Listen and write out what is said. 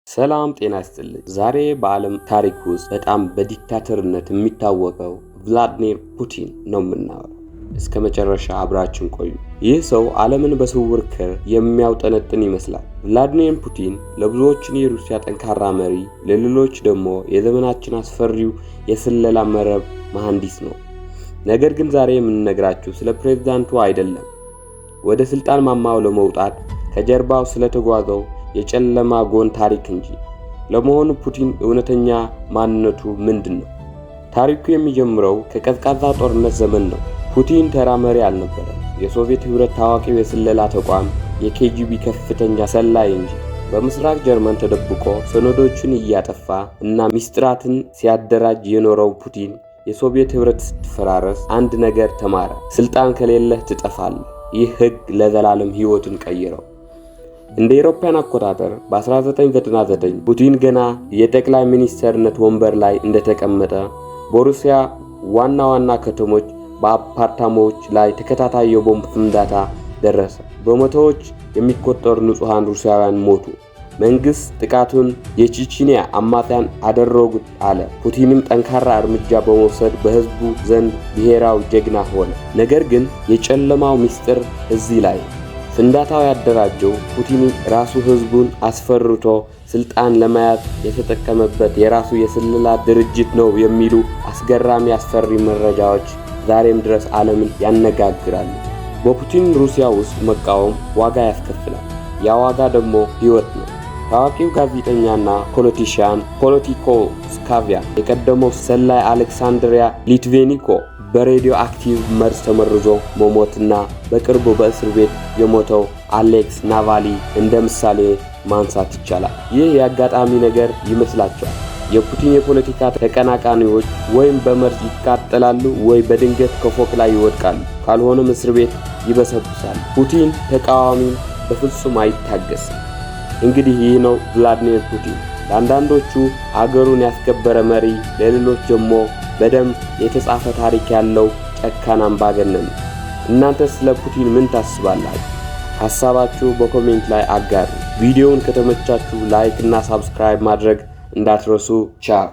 ሰላም ጤና ይስጥልኝ። ዛሬ በዓለም ታሪክ ውስጥ በጣም በዲክታተርነት የሚታወቀው ቭላድሚር ፑቲን ነው የምናወራው። እስከ መጨረሻ አብራችን ቆዩ። ይህ ሰው ዓለምን በስውር ክር የሚያውጠነጥን ይመስላል። ቭላድሚር ፑቲን ለብዙዎች የሩሲያ ጠንካራ መሪ፣ ለሌሎች ደግሞ የዘመናችን አስፈሪው የስለላ መረብ መሐንዲስ ነው። ነገር ግን ዛሬ የምንነግራችሁ ስለ ፕሬዝዳንቱ አይደለም፣ ወደ ስልጣን ማማው ለመውጣት ከጀርባው ስለተጓዘው የጨለማ ጎን ታሪክ እንጂ። ለመሆኑ ፑቲን እውነተኛ ማንነቱ ምንድነው? ታሪኩ የሚጀምረው ከቀዝቃዛ ጦርነት ዘመን ነው። ፑቲን ተራ መሪ አልነበረም። የሶቪየት ህብረት ታዋቂው የስለላ ተቋም የኬጂቢ ከፍተኛ ሰላይ እንጂ። በምስራቅ ጀርመን ተደብቆ ሰነዶችን እያጠፋ እና ሚስጥራትን ሲያደራጅ የኖረው ፑቲን የሶቪየት ህብረት ስትፈራረስ አንድ ነገር ተማረ። ስልጣን ከሌለህ ትጠፋለህ። ይህ ህግ ለዘላለም ህይወቱን ቀየረው። እንደ አውሮፓውያን አቆጣጠር በ1999 ፑቲን ገና የጠቅላይ ሚኒስትርነት ወንበር ላይ እንደተቀመጠ በሩሲያ ዋና ከተሞች በአፓርታማዎች ላይ ተከታታይ የቦምብ ፍንዳታ ደረሰ። በመቶዎች የሚቆጠሩ ንጹሃን ሩሲያውያን ሞቱ። መንግስት ጥቃቱን የቼቼንያ አማጽያን አደረጉት አለ። ፑቲንም ጠንካራ እርምጃ በመውሰድ በህዝቡ ዘንድ ብሔራዊ ጀግና ሆነ። ነገር ግን የጨለማው ምስጢር እዚህ ላይ ፍንዳታው ያደራጀው ፑቲን ራሱ ህዝቡን አስፈርቶ ስልጣን ለመያዝ የተጠቀመበት የራሱ የስለላ ድርጅት ነው የሚሉ አስገራሚ አስፈሪ መረጃዎች ዛሬም ድረስ ዓለምን ያነጋግራሉ። በፑቲን ሩሲያ ውስጥ መቃወም ዋጋ ያስከፍላል። ያ ዋጋ ደግሞ ህይወት ነው። ታዋቂው ጋዜጠኛና ፖለቲሻን ፖለቲኮ ስካቪያ የቀደመው ሰላይ አሌክሳንድሪያ ሊትቬኒኮ በሬዲዮ አክቲቭ መርዝ ተመርዞ መሞትና በቅርቡ በእስር ቤት የሞተው አሌክስ ናቫሊ እንደ ምሳሌ ማንሳት ይቻላል። ይህ የአጋጣሚ ነገር ይመስላችኋል? የፑቲን የፖለቲካ ተቀናቃኒዎች ወይም በመርዝ ይቃጠላሉ ወይ በድንገት ከፎቅ ላይ ይወድቃሉ፣ ካልሆነም እስር ቤት ይበሰብሳሉ። ፑቲን ተቃዋሚን በፍጹም አይታገስም። እንግዲህ ይህ ነው ቭላድሚር ፑቲን። ለአንዳንዶቹ አገሩን ያስከበረ መሪ፣ ለሌሎች ደግሞ በደም የተጻፈ ታሪክ ያለው ጨካኝ አምባገነን። እናንተ ስለ ፑቲን ምን ታስባላችሁ? ሐሳባችሁ በኮሜንት ላይ አጋሩ። ቪዲዮውን ከተመቻችሁ ላይክ እና ሰብስክራይብ ማድረግ እንዳትረሱ። ቻው።